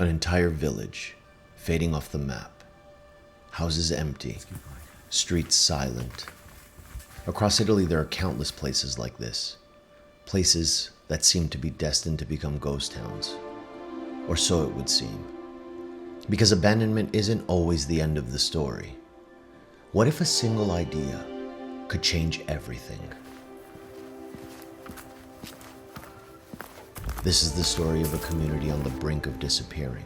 An entire village, fading off the map. Houses empty, streets silent. Across Italy, there are countless places like this. Places that seem to be destined to become ghost towns. Or so it would seem. Because abandonment isn't always the end of the story. What if a single idea could change everything? This is the story of a community on the brink of disappearing.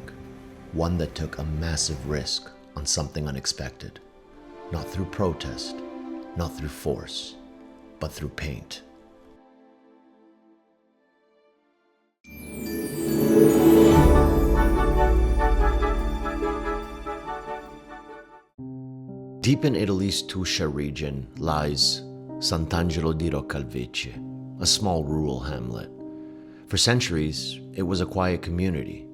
One that took a massive risk on something unexpected. Not through protest, not through force, but through paint. Deep in Italy's Tuscia region lies Sant'Angelo di Roccalvecce, a small rural hamlet. For centuries, it was a quiet community,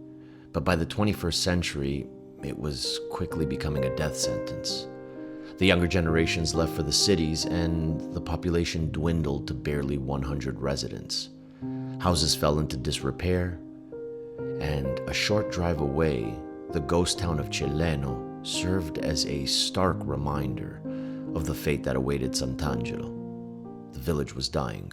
but by the 21st century, it was quickly becoming a death sentence. The younger generations left for the cities, and the population dwindled to barely 100 residents. Houses fell into disrepair, and a short drive away, the ghost town of Celleno served as a stark reminder of the fate that awaited Sant'Angelo. The village was dying.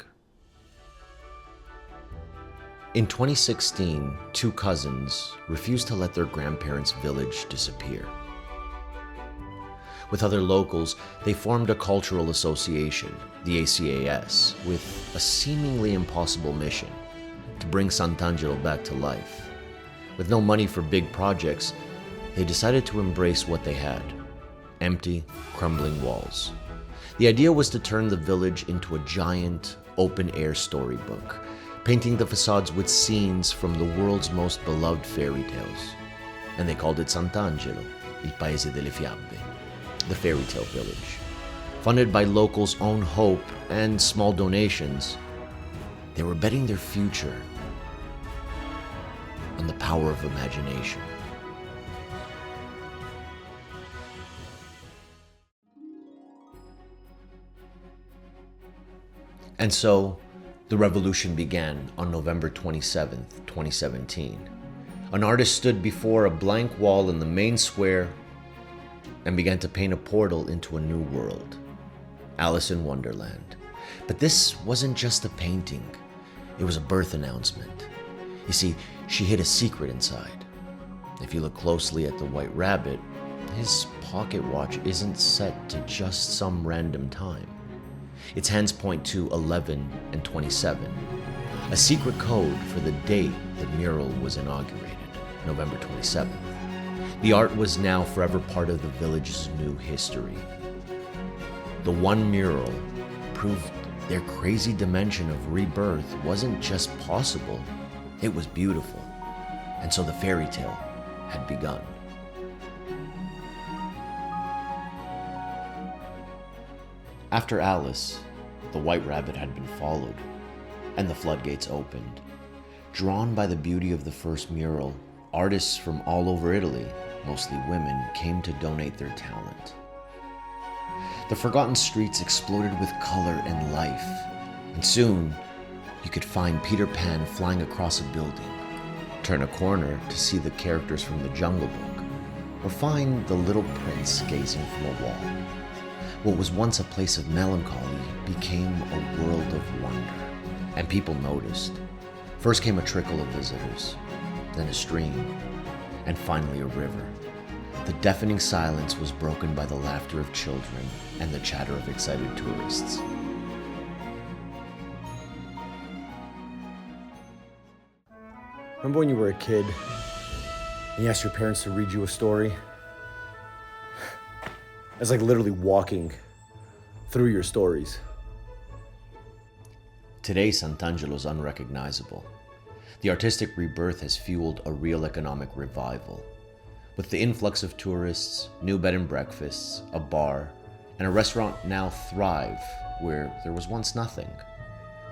In 2016, two cousins refused to let their grandparents' village disappear. With other locals, they formed a cultural association, the ACAS, with a seemingly impossible mission: to bring Sant'Angelo back to life. With no money for big projects, they decided to embrace what they had: empty, crumbling walls. The idea was to turn the village into a giant, open-air storybook, painting the facades with scenes from the world's most beloved fairy tales. And they called it Sant'Angelo, il paese delle fiabe, the fairy tale village. Funded by locals' own hope and small donations, they were betting their future on the power of imagination. And so, the revolution began on November 27th, 2017. An artist stood before a blank wall in the main square and began to paint a portal into a new world, Alice in Wonderland. But this wasn't just a painting, it was a birth announcement. You see, she hid a secret inside. If you look closely at the White Rabbit, his pocket watch isn't set to just some random time. Its hands point to 11 and 27, a secret code for the date the mural was inaugurated, November 27th. The art was now forever part of the village's new history. The one mural proved their crazy dimension of rebirth wasn't just possible, it was beautiful. And so the fairy tale had begun. After Alice, the White Rabbit had been followed, and the floodgates opened. Drawn by the beauty of the first mural, artists from all over Italy, mostly women, came to donate their talent. The forgotten streets exploded with color and life, and soon you could find Peter Pan flying across a building, turn a corner to see the characters from the Jungle Book, or find the Little Prince gazing from a wall. What was once a place of melancholy became a world of wonder, and people noticed. First came a trickle of visitors, then a stream, and finally a river. The deafening silence was broken by the laughter of children and the chatter of excited tourists. Remember when you were a kid and you asked your parents to read you a story? It's like literally walking through your stories. Today, Sant'Angelo is unrecognizable. The artistic rebirth has fueled a real economic revival. With the influx of tourists, new bed and breakfasts, a bar, and a restaurant now thrive where there was once nothing.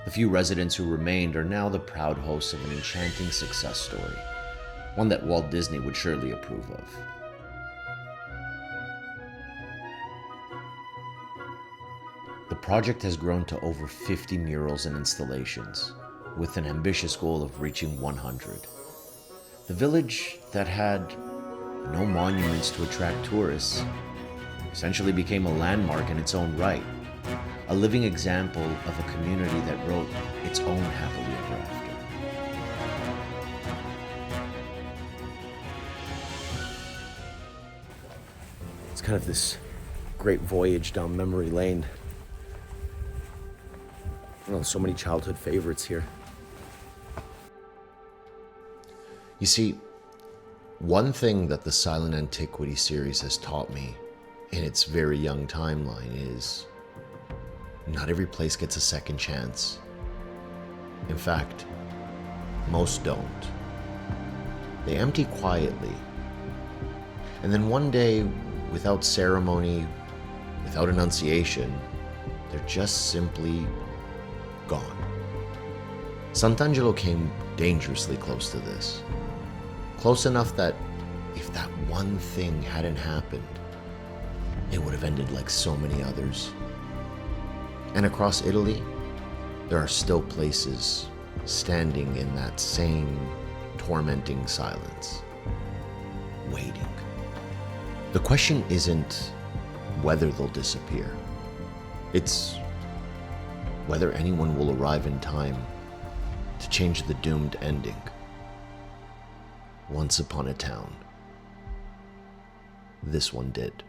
The few residents who remained are now the proud hosts of an enchanting success story, one that Walt Disney would surely approve of. The project has grown to over 50 murals and installations, with an ambitious goal of reaching 100. The village that had no monuments to attract tourists essentially became a landmark in its own right, a living example of a community that wrote its own happily ever after. It's kind of this great voyage down memory lane. So many childhood favorites here. You see, one thing that the Silent Antiquity series has taught me in its very young timeline is not every place gets a second chance. In fact, most don't. They empty quietly. And then one day, without ceremony, without annunciation, they're just simply gone. Sant'Angelo came dangerously close to this. Close enough that if that one thing hadn't happened, it would have ended like so many others. And across Italy, there are still places standing in that same tormenting silence, waiting. The question isn't whether they'll disappear. It's whether anyone will arrive in time to change the doomed ending. Once upon a town, this one did.